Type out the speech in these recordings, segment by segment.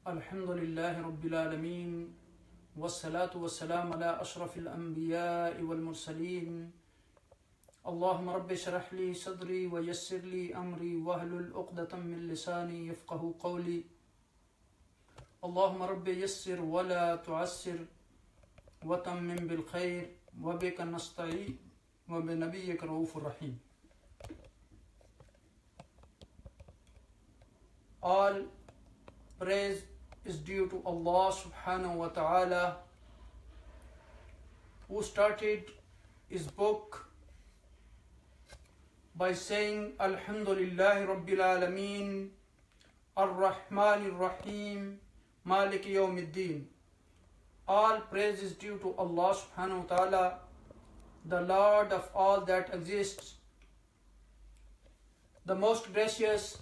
Alhamdulillahi Rabbil Alameen. Wassalatu wassalamu ala ashrafil anbiya'i wal mursaleen. Allahumma rabbi shrah li sadri wa yassir li amri wahlul uqdatan min lisani yafqahu qawli. Allahumma rabbi yassir wa la tu'assir wa tammim bil khair wa bika nasta'in wa bi nabiyyika raufur rahim. All praise is due to Allah subhanahu wa ta'ala, who started his book by saying Alhamdulillahi Rabbil Alameen, Ar-Rahmanir Rahim, Maliki Yawmiddin. All praise is due to Allah subhanahu wa ta'ala, the Lord of all that exists, the most gracious,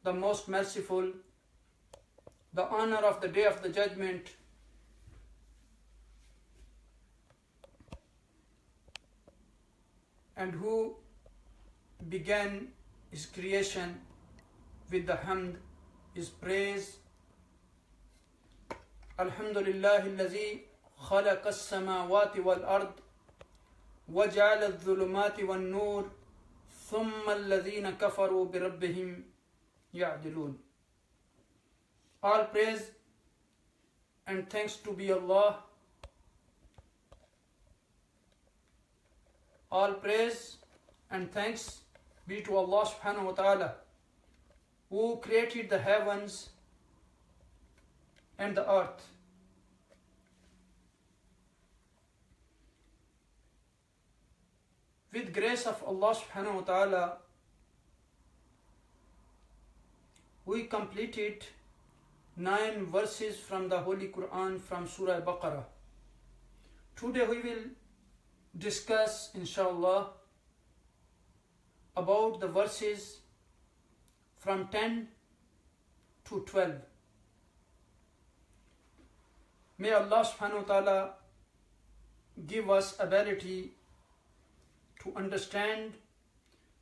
the most merciful, the honor of the day of the judgment, and who began his creation with the hamd, his praise. Alhamdulillahi allazi khalaqa as-samawati wal ard wa ja'ala adh-dhulumati wan nur thumma alladhina kafaru bi rabbihim ya'dilun. All praise and thanks to be Allah. All praise and thanks be to Allah subhanahu wa ta'ala, who created the heavens and the earth. With grace of Allah subhanahu wa ta'ala, we completed 9 verses from the Holy Quran from Surah Baqarah. Today we will discuss, inshallah, about the verses from 10 to 12. May Allah subhanahu wa ta'ala give us ability to understand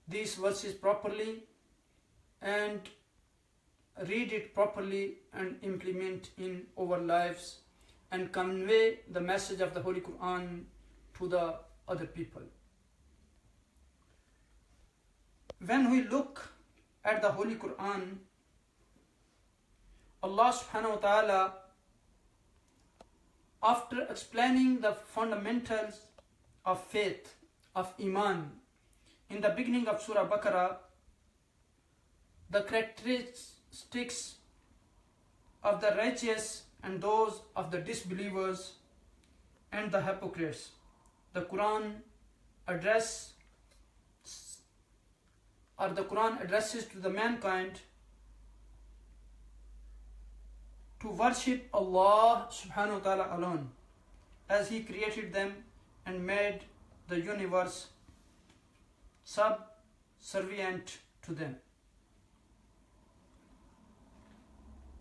these verses properly and read it properly and implement in our lives and convey the message of the Holy Quran to the other people. When we look at the Holy Quran, Allah subhanahu wa ta'ala, after explaining the fundamentals of faith, of Iman, in the beginning of Surah Baqarah, the characteristics of the righteous and those of the disbelievers and the hypocrites, the Quran addresses to the mankind to worship Allah subhanahu wa ta'ala alone, as He created them and made the universe subservient to them.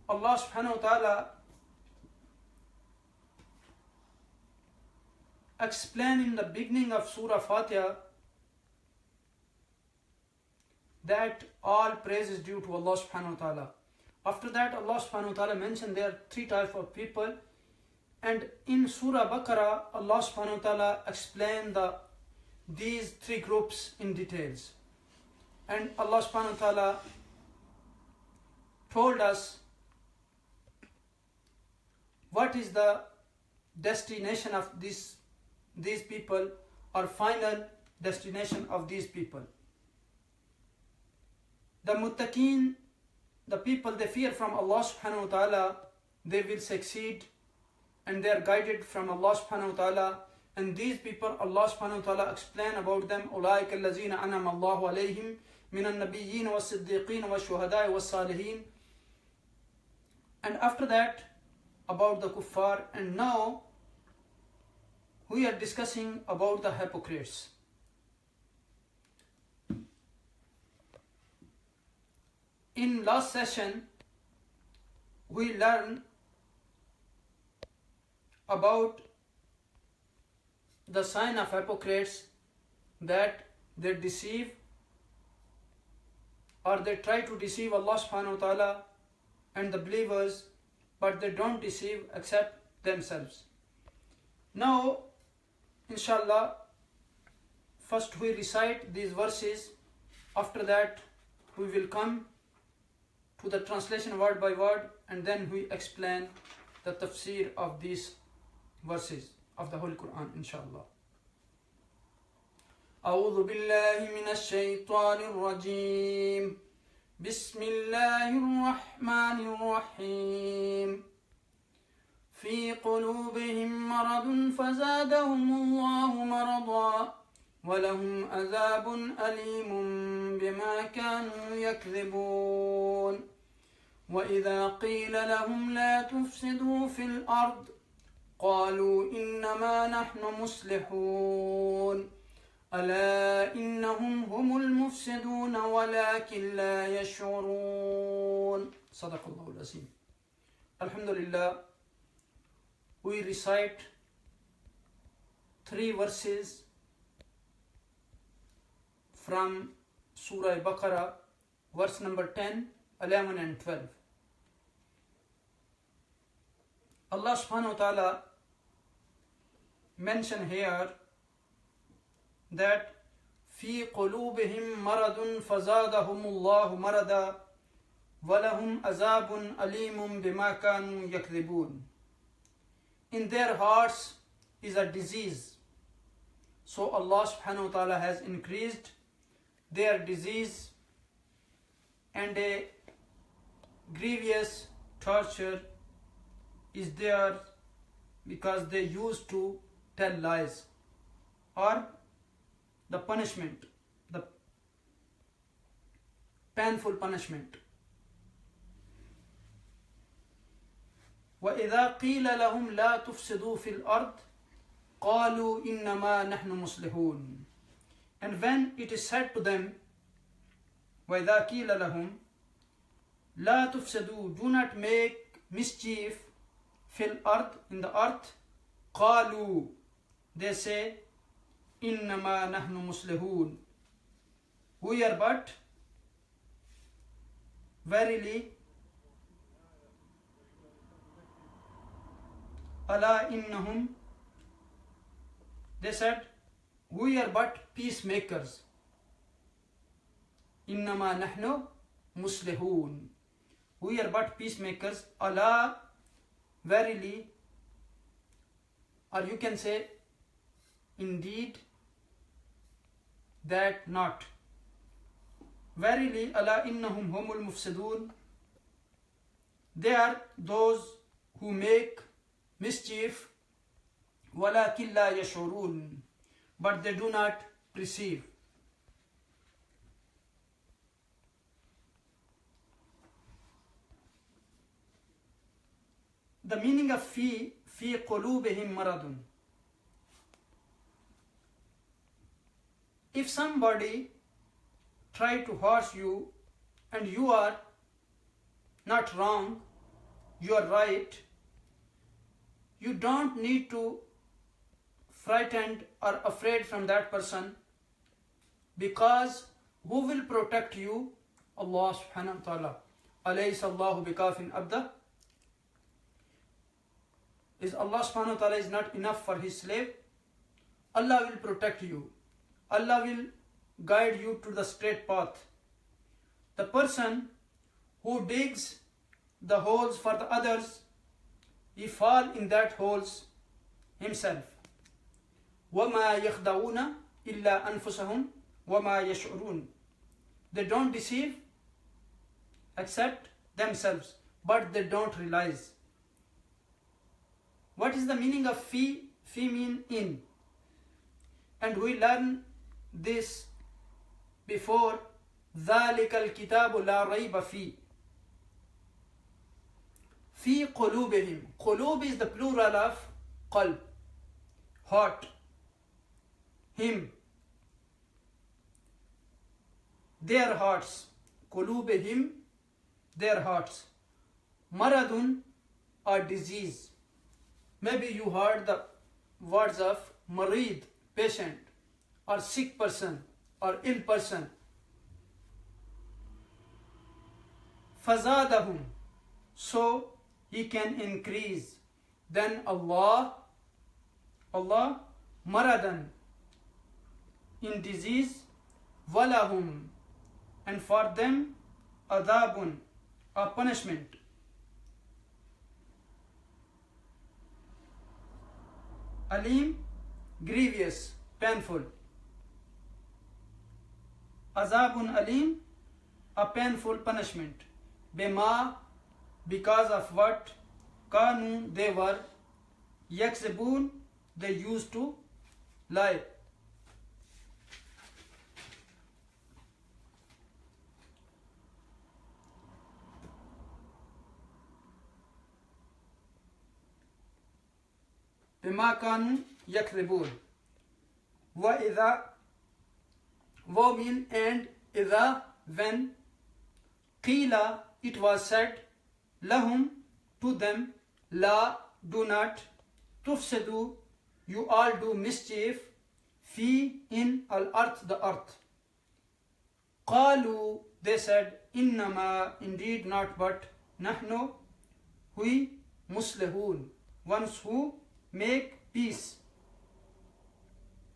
Allah subhanahu wa ta'ala explained in the beginning of Surah Fatiha that all praise is due to Allah subhanahu wa ta'ala. After that, Allah subhanahu wa ta'ala mentioned there are 3 types of people, and in Surah Baqarah, Allah subhanahu wa ta'ala explained these 3 groups in details. And Allah subhanahu wa ta'ala told us what is the destination of these people, or final destination of these people. The muttaqeen, the people they fear from Allah subhanahu wa ta'ala, they will succeed and they are guided from Allah subhanahu wa ta'ala. And these people, Allah subhanahu wa ta'ala explain about them, أُولَٰئِكَ الَّذِينَ أَنْعَمَ اللَّهُ عَلَيْهِمْ مِنَ النَّبِيِّينَ وَالصِّدِّيقِينَ وَالشُّهَدَاءِ وَالصَّالِحِينَ. And after that, about the kuffar, and now we are discussing about the hypocrites. In last session, we learned about the sign of hypocrites, that they deceive or they try to deceive Allah subhanahu wa ta'ala and the believers but they don't deceive except themselves. Now, inshallah, first we recite these verses. After that, we will come to the translation word by word, and then we explain the tafsir of these verses of the whole Quran, inshallah. أعوذ بالله من الشيطان الرجيم. بسم الله الرحمن الرحيم. في قلوبهم مرض فزادهم الله مرضا ولهم عذاب أليم بما كانوا يكذبون. وإذا قيل لهم لا تفسدوا في الأرض قالوا إنما نحن مصلحون ألا إنهم هم المفسدون ولكن لا يشعرون. صدق الله العظيم. Alhamdulillah, we recite 3 verses from Surah Baqarah, verse number 10, 11 and 12. Allah subhanahu wa ta'ala mentioned here that في قلوبهم مرض فزادهم الله مرضا ولهم عذاب أليم بما كانوا يكذبون. In their hearts is a disease, so Allah subhanahu wa ta'ala has increased their disease, and a grievous torture is there because they used to tell lies, or the punishment, the painful punishment. وَإِذَا قِيلَ لَهُمْ لَا تُفْسِدُوا فِي الْأَرْضِ قَالُوا إِنَّمَا نَحْنُ مُصْلِحُونَ. And when it is said to them, وَإِذَا قِيلَ لَهُمْ لَا تُفْسِدُوا, do not make mischief, فِي الْأَرْضِ, in the earth, قَالُوا, they say, إِنَّمَا نَحْنُ مُصْلِحُونَ, we are but verily أَلَا إِنَّهُمْ, they said, we are but peacemakers. إِنَّمَا نَحْنُ مُصْلِحُونَ, we are but peacemakers. Allah, verily, or you can say, indeed, that not. Verily, Allah innahum humul mufsidun, they are those who make mischief, walakin la yashurun, but they do not perceive. The meaning of fi qulubihim maradun. If somebody try to hurt you and you are not wrong, you are right, you don't need to frightened or afraid from that person, because who will protect you? Allah subhanahu wa ta'ala. Alaysa Allahu bikafin abda. Is Allah subhanahu wa ta'ala is not enough for his slave? Allah will protect you. Allah will guide you to the straight path. The person who digs the holes for the others, he fall in that holes himself. وَمَا يَخْدَعُونَ إِلَّا أَنفُسَهُمْ وَمَا يَشْعُرُونَ. They don't deceive except themselves, but they don't realize. What is the meaning of fi? Fi mean in. And we learn this before. ذَلِكَ الْكِتَابُ لَا رَيْبَ فِي. في قلوبهم. قلوب is the plural of qalb, heart, him, their hearts. قلوبهم, their hearts. Maradun, or disease. Maybe you heard the words of marid, patient, or sick person, or ill person. فَزَادَهُمْ, so He can increase. Then Allah maradan, in disease, walahum, and for them, adabun, a punishment. Alim, grievous, painful. Azabun alim, a painful punishment. Bima, because of what? Kanu, they were. Yaksibun, they used to lie. Bima kanu yaksibun. Wa idha, wa mean and idha, when. Qila, it was said. Lahum, to them. La, do not. Tufsidu, you all do mischief. Fi, in al-arth, the earth. Qalu, they said. Innama, indeed not but. Nahnu, we, muslihun, ones who make peace.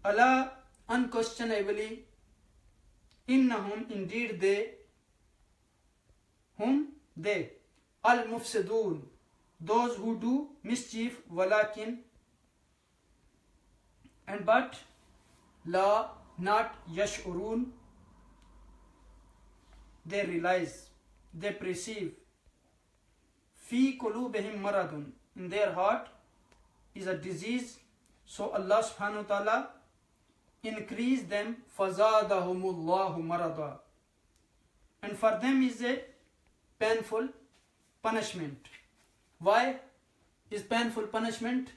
Allah, unquestionably. Innahum, indeed they. Whom? They. Al-mufsidun, those who do mischief. Walakin, and but. La, not. Yash'urun, they realize, they perceive. Fi qulubihim maradun, in their heart is a disease. So Allah subhanahu wa ta'ala increase them. Fazadahumullahu marada, and for them is a painful punishment. Why is painful punishment?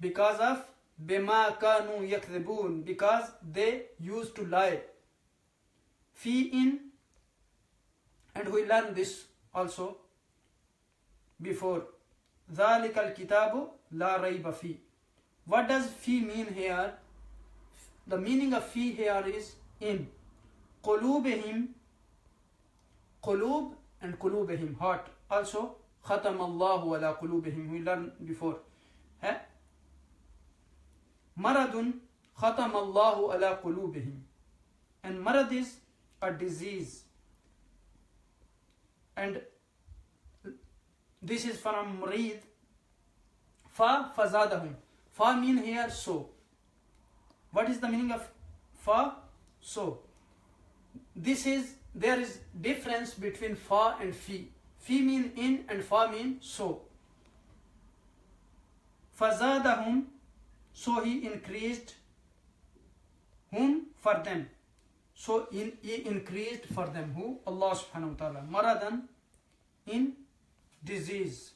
Because of bima kanu yakdhibun, because they used to lie. Fi, in, and we learned this also before. ذَلِكَ الْكِتَابُ لَا رَيْبَ فِي. What does fi mean here? The meaning of fi here is in. قُلُوبِهِمْ, qulub and qulubihim, heart. Also, khatam Allahu ala qulubihim, we learned before. Maradun, khatam Allahu ala qulubihim. And marad is a disease. And this is from murid. Fa, fazadahum. Fa mean here so. What is the meaning of fa? So. This is, there is difference between fa and fi. Fi mean in and fa mean so. Fazadahum, so he increased. Whom? For them. So he increased for them. Who? Allah subhanahu wa ta'ala. Maradan, in disease.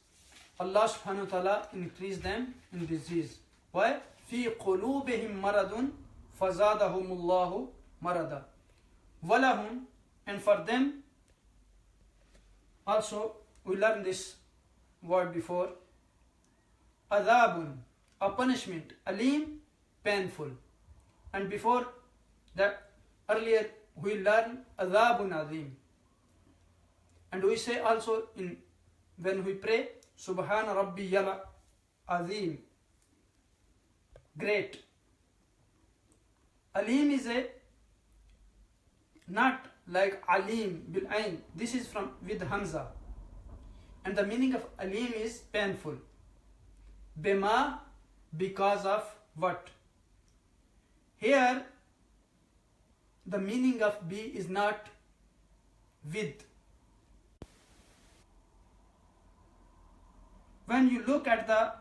Allah subhanahu wa ta'ala increased them in disease. Why? Fi qulubihim maradun fazadahumullahu marada. Walahum, and for them also, we learned this word before. Adabun, a punishment. Alim, painful. And before that, earlier we learned adabun azim. And we say also in when we pray, Subhana Rabbi Yala Azim, great. Alim is a not like Alim bil Ain. This is from with Hamza. And the meaning of Alim is painful. Bima, because of what? Here, the meaning of be is not with. When you look at the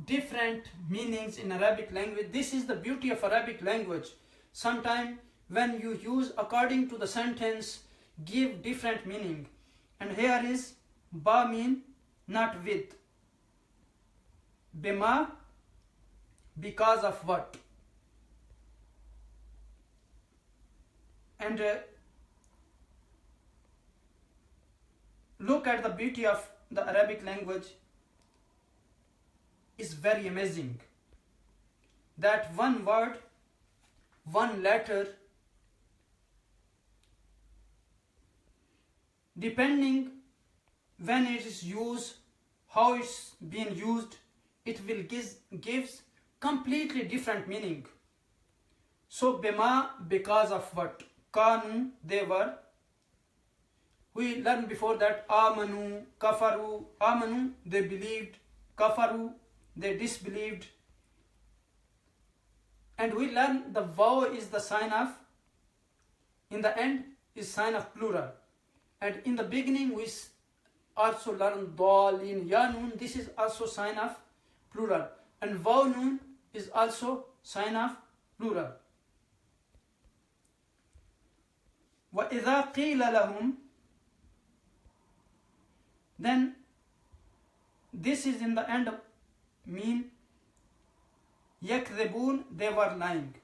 different meanings in Arabic language, this is the beauty of Arabic language. Sometimes when you use according to the sentence, give different meaning. And here is ba mean not with. Bima, because of what? And look at the beauty of the Arabic language. Is very amazing. That one word, one letter, depending when it is used how it's being used, it will gives completely different meaning. So bima, because of what? Kanu, they were. We learned before that amanu, kafaru. Amanu, they believed. Kafaru, they disbelieved. And we learn the waw is the sign of, in the end is sign of plural. And in the beginning we also learn dalin, ya nun, this is also sign of plural. And waw nun is also sign of plural. وَإِذَا قِيلَ لَهُمْ, then this is in the end mean يَكْذِبُونَ, they were lying.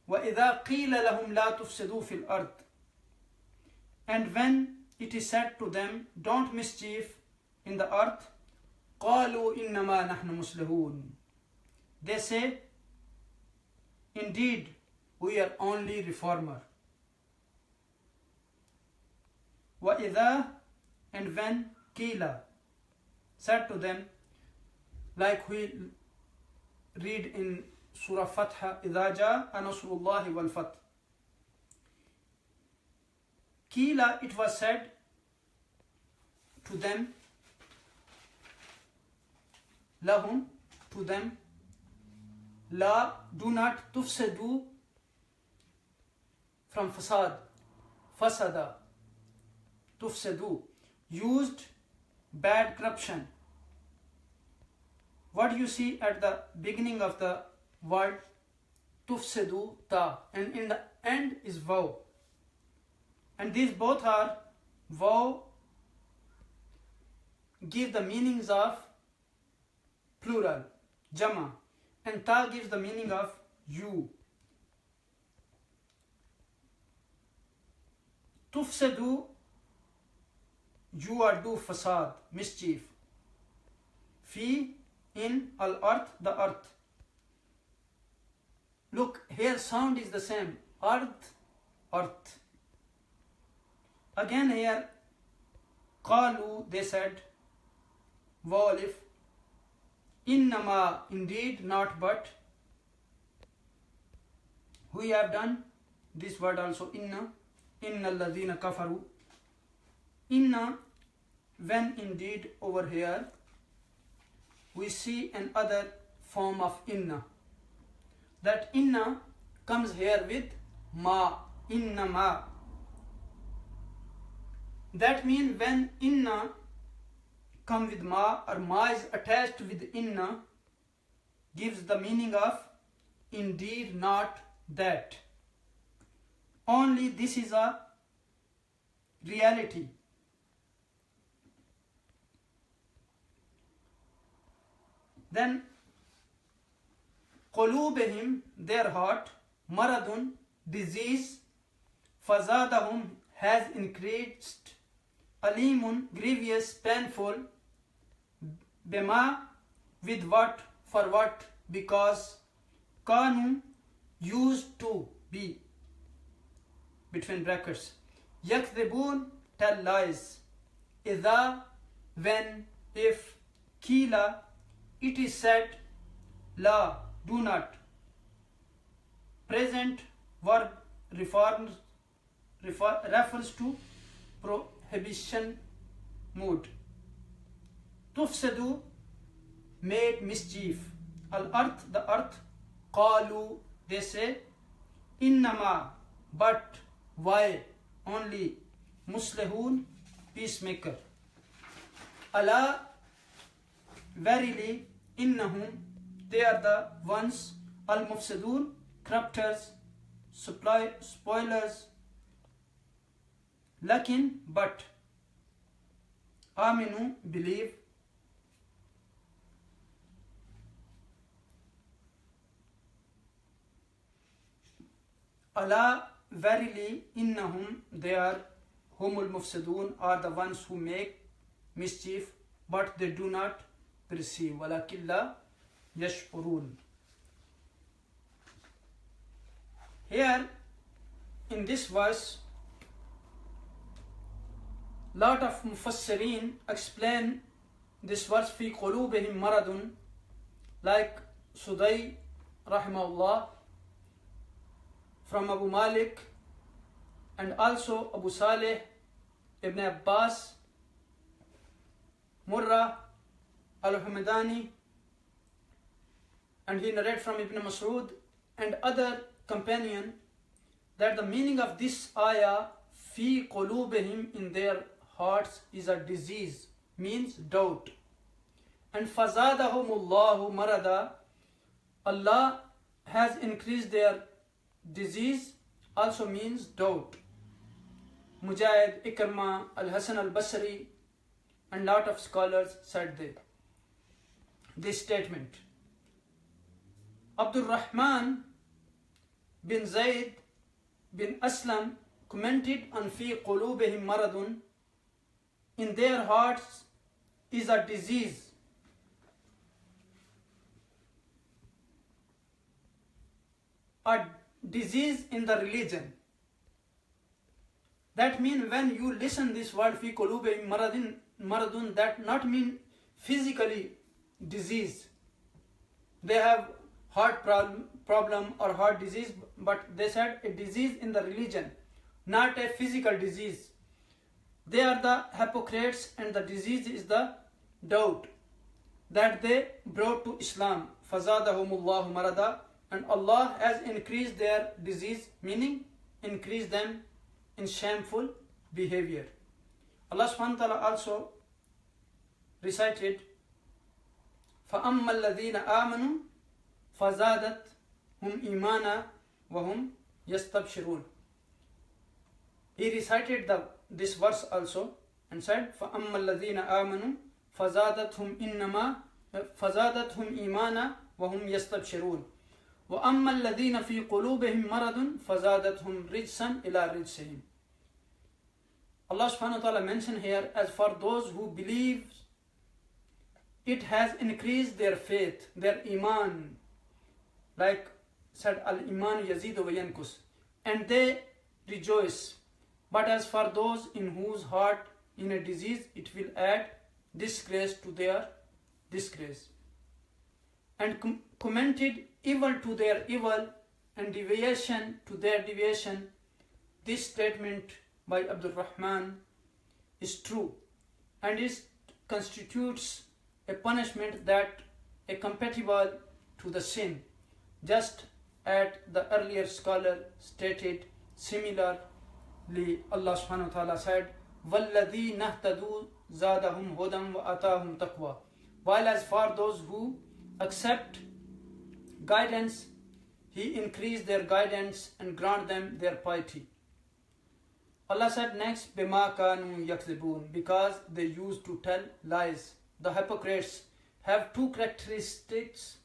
وَإِذَا قِيلَ لَهُمْ لَا تُفْسِدُوا فِي الْأَرْضِ, and when it is said to them, don't mischief in the earth, قَالُوا إِنَّمَا نَحْنُ مُصْلِحُونَ, they say, indeed we are only reformer. وَإِذَا, and when Qila, said to them, like we read in Surah Fatha, إِذَا جَاءَ نَصْرُ اللَّهِ وَالْفَتْحِ. Qila, it was said to them, lahum, to them, la, do not, tufsidu, from fasad, fasada, tufsidu, used bad corruption. What do you see at the beginning of the word tufsidu, ta, and in the end is waw. And these both are, waw give the meanings of plural, jama, and ta gives the meaning of you. Tufsidu, you are do fasad, mischief. Fi, in, al-earth, the earth. Look, here sound is the same, earth, earth. Again here, qalu, they said, walif, innama, indeed, not but. We have done this word also, inna, inna alladhina kafaru. Inna, when indeed over here, we see another form of inna. That inna comes here with ma, inna ma. That means when inna come with ma, or ma is attached with inna, gives the meaning of indeed, not that. Only this is a reality. Then qulubihim, their heart, maradun, disease, fazadahum, has increased, alimun, grievous, painful, bima, with what, for what, because, kanu, used to be, between brackets, yakdhibun, tell lies, idha, when, if, kila, it is said, la, do not. Present verb refers to prohibition mood. Tufsidu, made mischief. Al-earth, the earth. Qalu, they say. Innama, but, why, only. Muslihun, peacemaker. Allah, verily, innahum, they are the ones, al-mufsidun, corrupters, spoilers, lakin, but, aminu, believe, Allah, verily, innahum, they are, humul mufsidun, are the ones who make mischief, but they do not perceive. وَلَكِنْ لَا يَشْعُرُونَ. Here, in this verse, lot of mufassirin explain this verse, fi qulubihim maradun, like Sudai rahimahullah from Abu Malik, and also Abu Saleh, Ibn Abbas, Murrah al-Hamdani, and he narrated from Ibn Masood and other companion that the meaning of this ayah, fi qulubihim, in their hearts, is a disease, means doubt. And fazadahumullahu marada, Allah has increased their disease, also means doubt. Mujahid, Ikramah, Al-Hasan al-Basri, and lot of scholars said this statement. Abdul Rahman bin Zayd bin Aslam commented on fi qulubihim maradun, in their hearts is a disease. A disease in the religion. That means when you listen this word fi qulubihim maradun, that not mean physically disease. They have heart problem or heart disease, but they said a disease in the religion, not a physical disease. They are the hypocrites, and the disease is the doubt that they brought to Islam. Fazadahumullahu marada, and Allah has increased their disease, meaning increased them in shameful behavior. Allah subhanahu wa ta'ala also recited, فَأَمَّا الَّذِينَ آمَنُوا فَزَادَتْهُمْ إِيمَانًا وَهُمْ يَسْتَبْشِرُونَ. He recited this verse also and said, فَأَمَّا الَّذِينَ آمَنُوا فَزَادَتْهُمْ إِيمَانًا وَهُمْ يَسْتَبْشِرُونَ وَأَمَّا الَّذِينَ فِي قُلُوبِهِمْ مَرَضٌ فَزَادَتْهُمْ رِجْسًا إِلَى رِجْسِهِمْ. Allah subhanahu wa ta'ala mentioned here, as for those who believe, it has increased their faith, their iman. Like said, al-iman yazidu wa yankus, and they rejoice. But as for those in whose heart in a disease, it will add disgrace to their disgrace. And commented evil to their evil and deviation to their deviation. This statement by Abdul Rahman is true, and it constitutes a punishment that is compatible to the sin, just as the earlier scholar stated. Similarly, Allah subhanahu wa ta'ala said, وَالَّذِينَ اهْتَدُوا زَادَهُمْ هُدًى وَأَتَاهُمْ تَقْوَى. While as for those who accept guidance, He increased their guidance and grant them their piety. Allah said next, بِمَا كَانُوا يَكْذِبُونَ, because they used to tell lies. The hypocrites have two characteristics.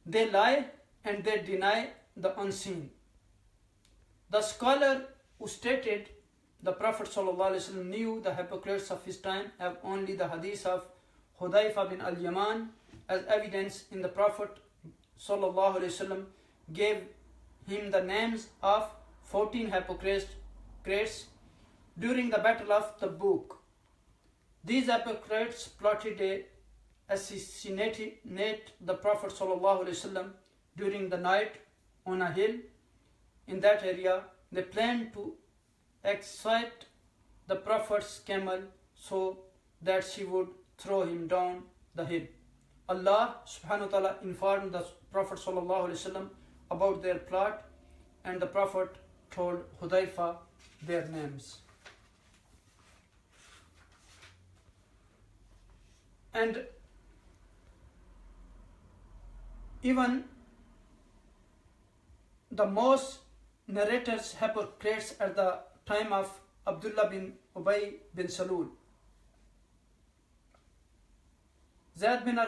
They lie and they deny the unseen. The scholar who stated the Prophet ﷺ knew the hypocrites of his time have only the hadith of Hudayfa bin al-Yaman as evidence. In the Prophet ﷺ gave him the names of 14 hypocrites during the battle of Tabuk. These hypocrites plotted to assassinate the Prophet ﷺ during the night on a hill. In that area, they planned to excite the Prophet's camel so that she would throw him down the hill. Allah subhanahu wa ta'ala informed the Prophet ﷺ about their plot, and the Prophet told Hudayfa their names. And even the most narrators hypocrites at the time of Abdullah bin Ubay bin Salul. Zayd bin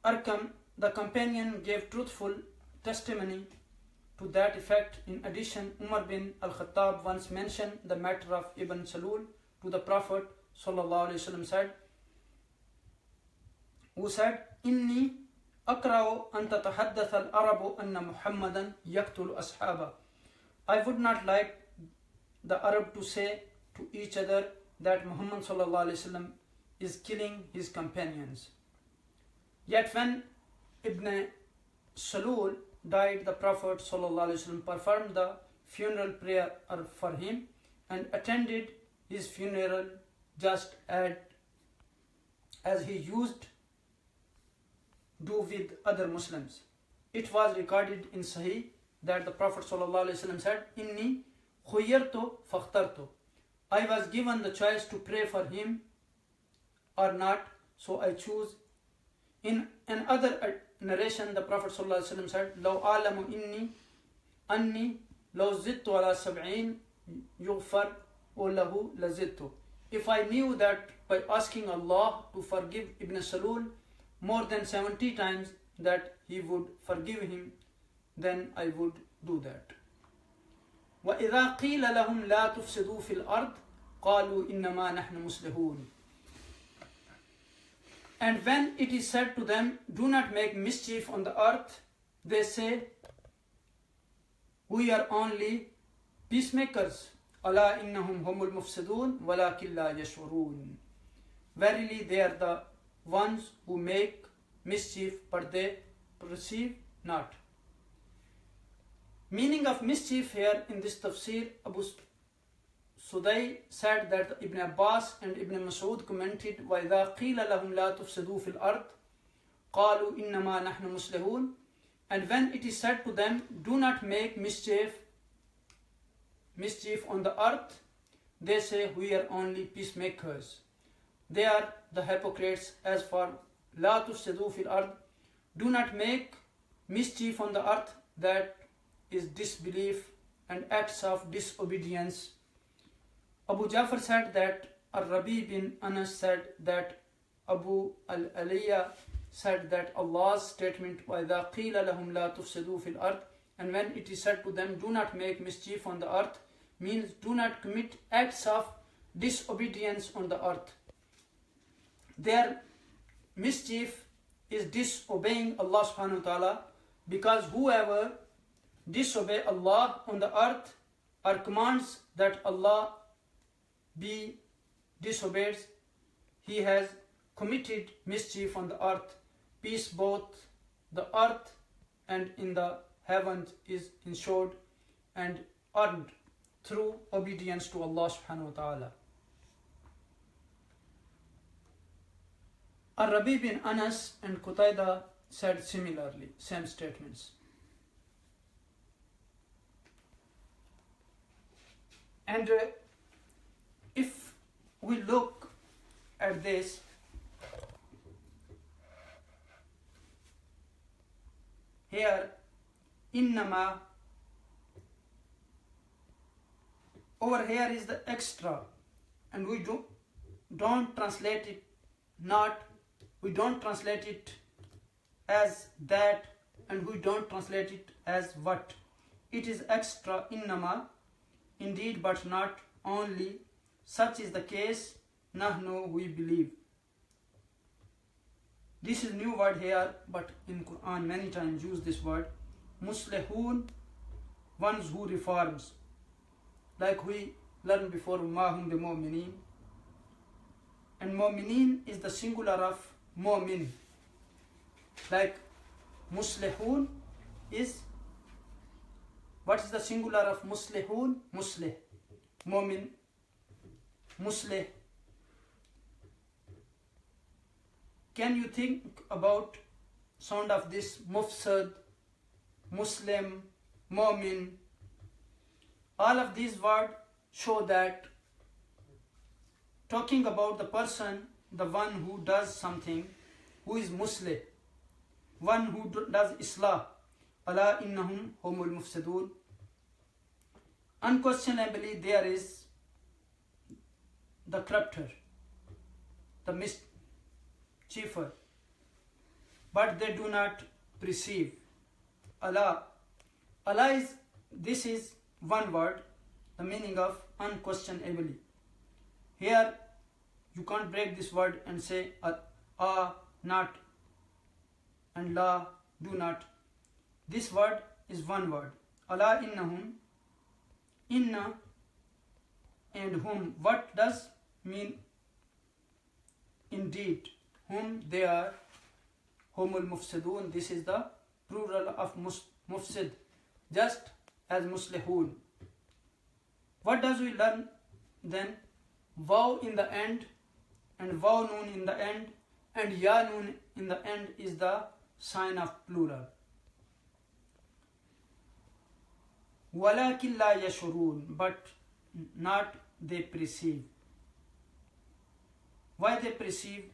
Arqam, the companion, gave truthful testimony to that effect. In addition, Umar bin al-Khattab once mentioned the matter of Ibn Salul to the Prophet ﷺ, who said, Inni akra'u an tatahaddath al-Arabu anna Muhammadan yaqtul ashaba. I would not like the Arab to say to each other that Muhammad ﷺ is killing his companions. Yet when Ibn Salul died, the Prophet ﷺ performed the funeral prayer for him and attended his funeral just as he used do with other Muslims. It was recorded in Sahih that the Prophet ﷺ said, Inni khuyyartu fakhtartu. I was given the choice to pray for him or not, so I choose. In another narration, the Prophet ﷺ said, Law alamu anni law zittu ala sab'in yughfar lahu lazittu. If I knew that by asking Allah to forgive Ibn Salul more than 70 times that He would forgive him, then I would do that. وَإِذَا قِيلَ لَهُمْ لَا تُفْسِدُوا فِي الْأَرْضِ قَالُوا إِنَّمَا نَحْنُ مُصْلِحُونَ. And when it is said to them, do not make mischief on the earth, they say, we are only peacemakers. أَلَا إِنَّهُمْ هُمُ الْمُفْسِدُونَ وَلَكِنْ لَا يَشْعُرُونَ. Verily they are the ones who make mischief, but they perceive not. Meaning of mischief here in this tafsir, Abu Sudai said that Ibn Abbas and Ibn Masood commented, وَإِذَا قِيلَ لَهُمْ لَا تُفْسِدُوا فِي الْأَرْضِ قَالُوا إِنَّمَا نَحْنُ مُصْلِحُونَ. And when it is said to them, do not make mischief on the earth, they say, we are only peacemakers. They are the hypocrites. As for لَا تُفْسِدُوا فِي الْأَرْضِ, do not make mischief on the earth, that is disbelief and acts of disobedience. Abu Jafar said that Ar-Rabi bin Anas said that Abu al-Aliyah said that Allah's statement وَإِذَا قِيلَ لَهُمْ لَا تُفْسِدُوا فِي الْأَرْضِ, and when it is said to them, do not make mischief on the earth, means do not commit acts of disobedience on the earth. Their mischief is disobeying Allah subhanahu wa ta'ala, because whoever disobey Allah on the earth or commands that Allah be disobeyed, he has committed mischief on the earth. Peace both the earth and in the heavens is ensured and earned through obedience to Allah subhanahu wa ta'ala. Ar-Rabi bin Anas and Qutaydah said similarly, same statements. And if we look at this, here, innama, over here is the extra, and we don't translate it as that, and we don't translate it as what. It is extra, innama, indeed, but not only. Such is the case, nahnu, we believe. This is new word here, but in Quran many times use this word. Muslihun, ones who reforms. Like we learned before, mahum bi mu'minin. And mu'minin is the singular of mu'min. Like muslihun is, what is the singular of muslihun? Muslih. Mu'min. Muslih. Can you think about sound of this? Mufsad, Muslim, Mu'min. All of these words show that talking about the person, the one who does something, who is Muslih, one who does Islah. Ala innahum humul mufsidun. Unquestionably there is the corrupter, the mischiever, but they do not perceive. Allah is, this is one word, the meaning of unquestionably. Here you can't break this word and say not, and la, do not. This word is one word. Allah innahum, inna and whom. What does mean in indeed, whom they are humul mufsidun. This is the plural of mufsid, just as muslihun. What does we learn then? Waw in the end and waw noon in the end and ya noon in the end is the sign of plural. Walakin la yashurun, but not they perceive. Why they perceive?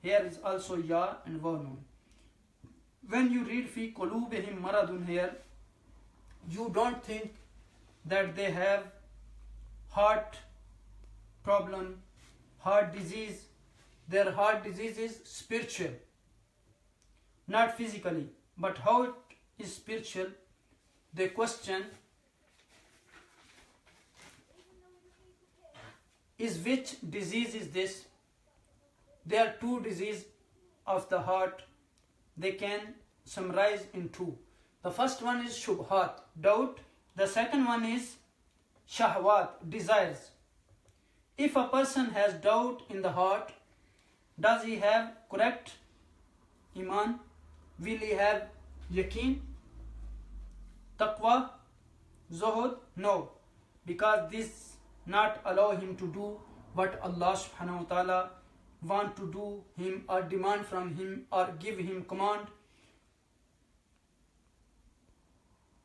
Here is also ya and waw noon. When you read fi qulubihim maradun here, you don't think that they have heart problem, heart disease. Their heart disease is spiritual, not physically. But how it is spiritual? They question is which disease is this? There are two diseases of the heart. They can summarize in two. The first one is shubhat, doubt. The second one is shahwat, desires. If a person has doubt in the heart, does he have correct iman? Will he have yaqeen, taqwa, zuhud? No, because this not allow him to do what Allah subhanahu wa ta'ala want to do him or demand from him or give him command.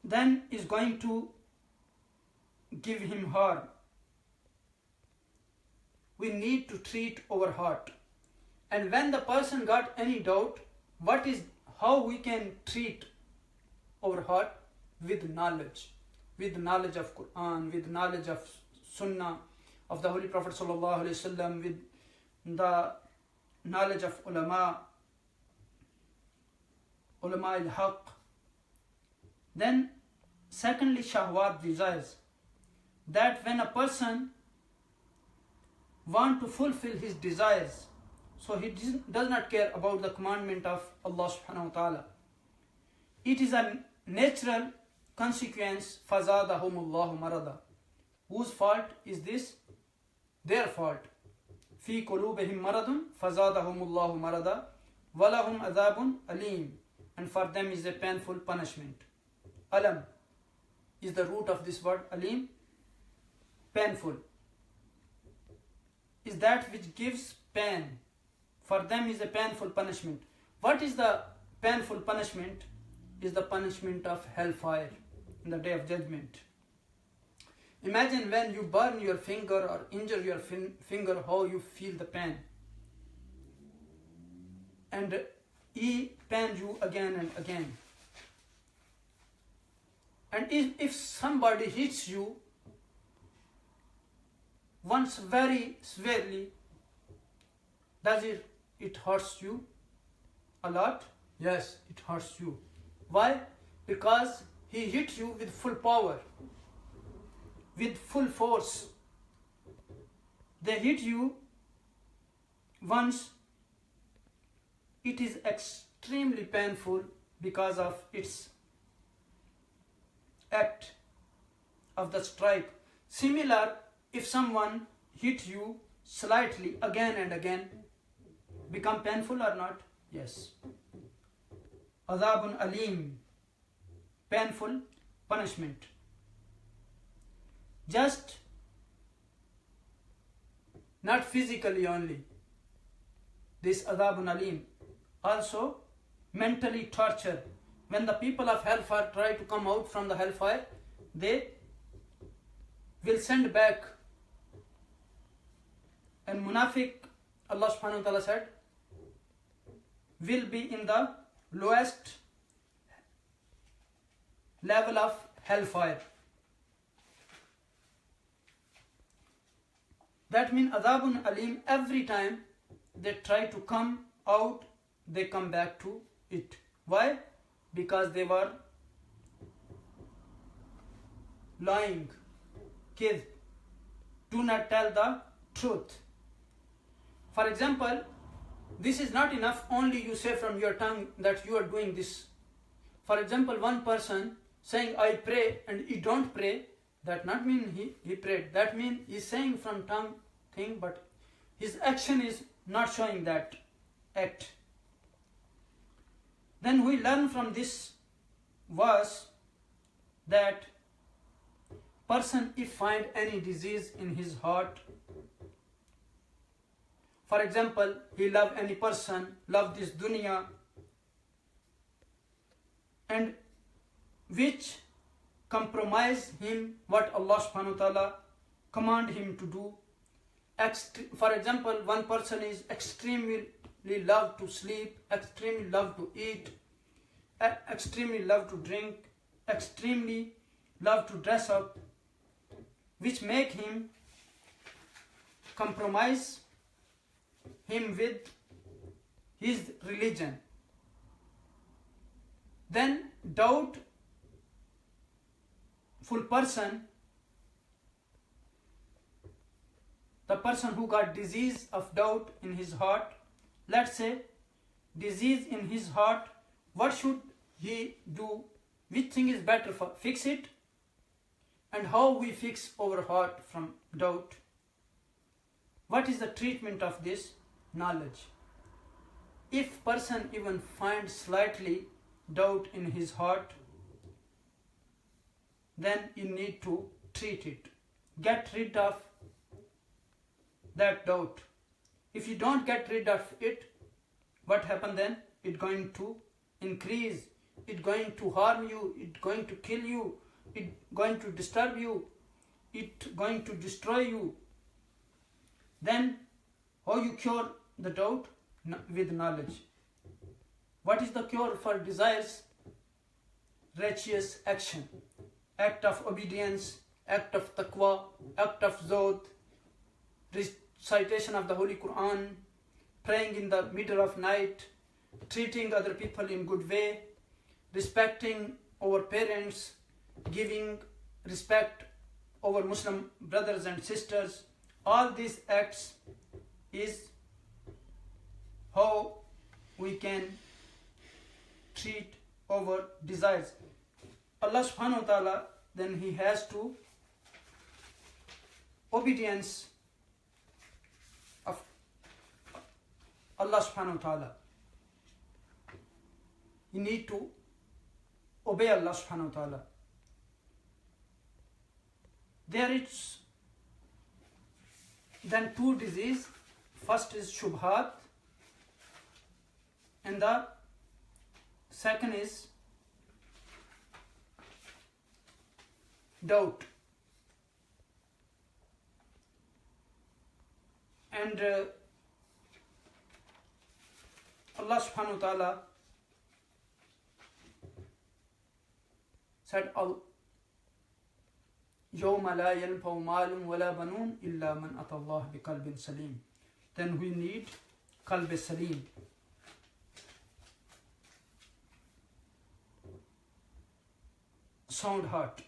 Then is going to give him harm. We need to treat our heart. And when the person got any doubt, how we can treat our heart? With knowledge of Quran, with knowledge of Sunnah of the Holy Prophet sallallahu alaihi wasallam, with the knowledge of ulama al-haq. Then secondly, shahwat, desires. That when a person want to fulfill his desires, so he does not care about the commandment of Allah subhanahu wa ta'ala. It is a natural consequence. Fazadahumullahu marada. Whose fault is this? Their fault. Fi qulubihim maradun fazadahumullahu marada walahum adhabun alim. And for them is a painful punishment. Alam is the root of this word. Alim, painful, is that which gives pain. For them is a painful punishment. What is the painful punishment? Is the punishment of hellfire in the day of judgment. Imagine when you burn your finger or injure your finger, how you feel the pain. And he pains you again and again. And if somebody hits you once very severely, does it hurts you a lot? Yes, it hurts you. Why? Because he hit you with full power, with full force. They hit you once. It is extremely painful because of its act of the strike. Similar, if someone hit you slightly again and again, become painful or not? Yes. Adhabun alim, painful punishment. Just not physically only, this adhabun alim, also mentally torture. When the people of hellfire try to come out from the hellfire, they will send back. And munafiq, Allah subhanahu wa ta'ala said, will be in the lowest level of hellfire. That means adhabun alim, every time they try to come out, they come back to it. Why? Because they were lying, kid, do not tell the truth. For example, this is not enough only you say from your tongue that you are doing this. For example, one person saying I pray and he don't pray, that not mean he prayed. That means he's saying from tongue thing, but his action is not showing that act. Then we learn from this verse that person if find any disease in his heart, for example, he love any person, love this dunya, and which compromise him what Allah subhanahu wa ta'ala command him to do. For example, one person is extremely love to sleep, extremely love to eat, extremely love to drink, extremely love to dress up, which make him compromise him with his religion. Then doubtful person, the person who got disease of doubt in his heart, let's say disease in his heart, what should he do? Which thing is better for fix it? And how we fix our heart from doubt? What is the treatment of this? Knowledge. If person even finds slightly doubt in his heart, then you need to treat it. Get rid of that doubt. If you don't get rid of it, what happen then? It's going to increase, it's going to harm you, it's going to kill you, it's going to disturb you, it's going to destroy you. Then how you cure the doubt? With knowledge. What is the cure for desires? Righteous action, act of obedience, act of taqwa, act of zod, recitation of the Holy Quran, praying in the middle of night, treating other people in good way, respecting our parents, giving respect our Muslim brothers and sisters. All these acts is how we can treat our desires. Allah subhanahu wa ta'ala, then he has to obedience of Allah subhanahu wa ta'ala. You need to obey Allah subhanahu wa ta'ala. There is then two disease. First is shubhat and the second is doubt. And Allah subhanahu wa ta'ala said, يَوْمَ لَا يَنْفَعُ مَالٌ وَلَا بَنُونَ إِلَّا مَنْ أَتَى اللَّهَ بِقَلْبٍ سَلِيمٍ. Then we need qalb salim. Sound heart.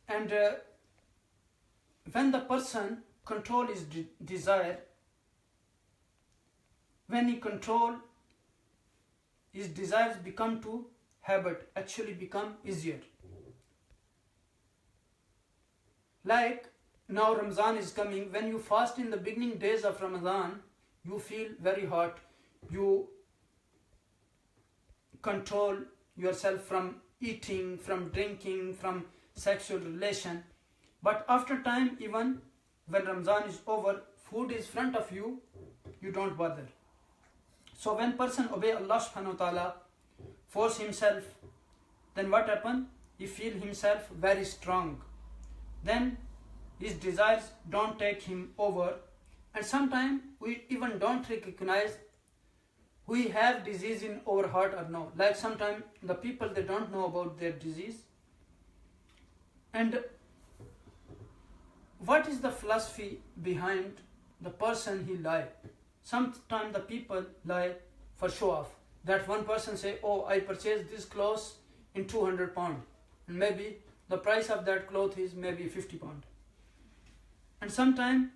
And when the person control his desire, when he control his desires become to habit, actually become easier. Like now Ramadan is coming, when you fast in the beginning days of Ramadan, you feel very hot, you control yourself from eating, from drinking, from sexual relation. But after time, even when Ramadan is over, food is front of you, you don't bother. So when person obey Allah subhanahu wa ta'ala, force himself, then what happen? He feel himself very strong. Then his desires don't take him over. And sometimes we even don't recognize we have disease in our heart or no. Like sometimes the people, they don't know about their disease. And what is the philosophy behind the person he lie? Sometimes the people lie for show off. That one person say, oh, I purchased this clothes in 200 pound. And maybe the price of that cloth is maybe 50 pound. And sometimes,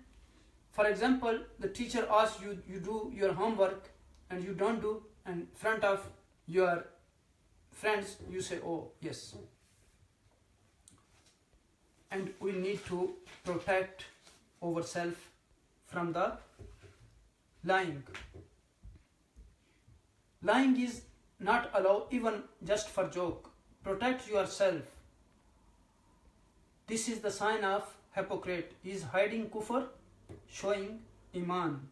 for example, the teacher asks you, you do your homework and you don't do, and in front of your friends, you say, oh, yes. and we need to protect ourselves from the lying. Lying is not allowed even just for joke. Protect yourself. This is the sign of hypocrite. He is hiding kufr, showing iman.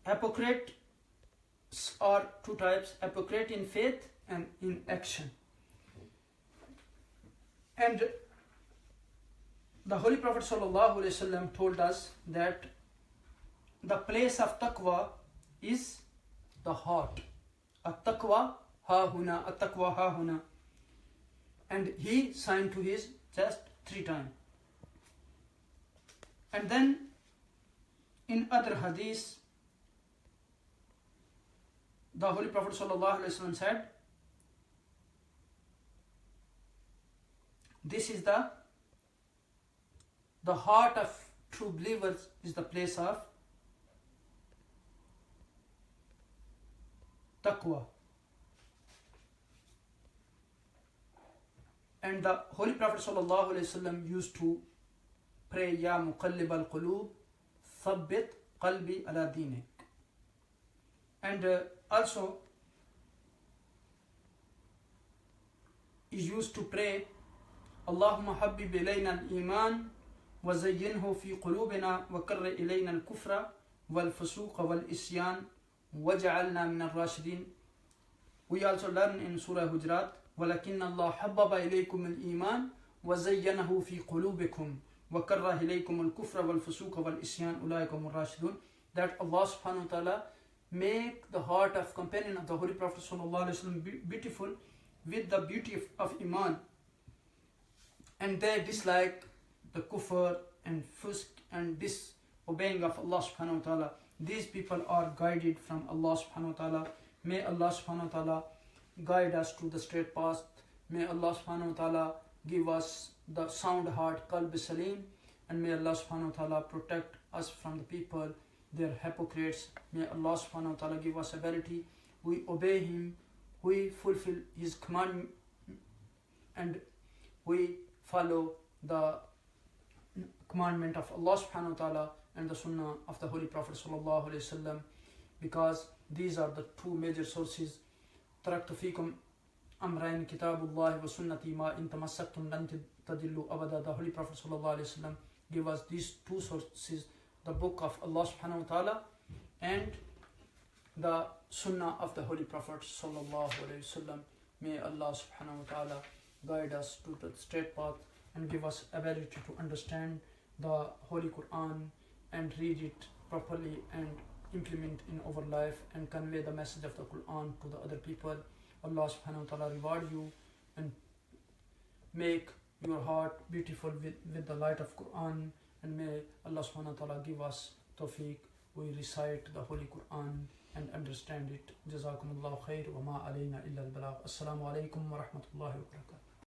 Hypocrites are two types: hypocrite in faith and in action. And the Holy Prophet ﷺ told us that the place of taqwa is the heart. At-taqwa ha-huna, at-taqwa ha-huna. And he signed to his chest 3 times. And then in other hadith, the Holy Prophet ﷺ said, this is the heart of true believers is the place of taqwa. And the Holy Prophet ﷺ used to pray, Ya muqallib al-qulub, thabbit qalbi ala dinik. And also he used to pray, Allahumma habbib ilayna al-iman wa zayyinhu fi qulubina wa karri ilayna al-kufra wal fusuqa wal isyan waj'alna min ar-rashidin. We also learn in Surah Hujurat, ولكن الله حبب إليكم الإيمان وزينه في قلوبكم وكره إليكم الكفر والفسوق والإسيان أولئك هم الراشدون. That Allah subhanahu wa ta'ala make the heart of companion of the Holy Prophet sallallahu alaihi wasallam beautiful with the beauty of iman, and they dislike the kufr and fusk and disobeying of Allah subhanahu wa ta'ala. These people are guided from Allah subhanahu wa ta'ala. May Allah subhanahu wa ta'ala guide us to the straight path. May Allah subhanahu wa ta'ala give us the sound heart, qalb salim, and may Allah subhanahu wa ta'ala protect us from the people, their hypocrites. May Allah subhanahu wa ta'ala give us ability. We obey Him, we fulfill His command, and we follow the commandment of Allah subhanahu wa ta'ala and the sunnah of the Holy Prophet sallallahu alaihi wasallam, because these are the two major sources. تركت فيكم أمرين كتاب الله وسنتي ما إن تمسكتم لن تضلوا أبدا. The Holy Prophet sallallahu alaihi wasallam give us these two sources, the book of Allah subhanahu wa ta'ala and the sunnah of the Holy Prophet sallallahu alaihi wasallam. May Allah subhanahu wa ta'ala guide us to the straight path and give us ability to understand the Holy Quran and read it properly and implement in our life and convey the message of the Quran to the other people. Allah subhanahu wa ta'ala reward you and make your heart beautiful with the light of Quran, and may Allah subhanahu wa ta'ala give us tawfiq. We recite the Holy Quran and understand it. Jazakumullahu khair wa ma alayna illa al-balagh. Assalamu alaikum wa rahmatullahi wa barakatuh.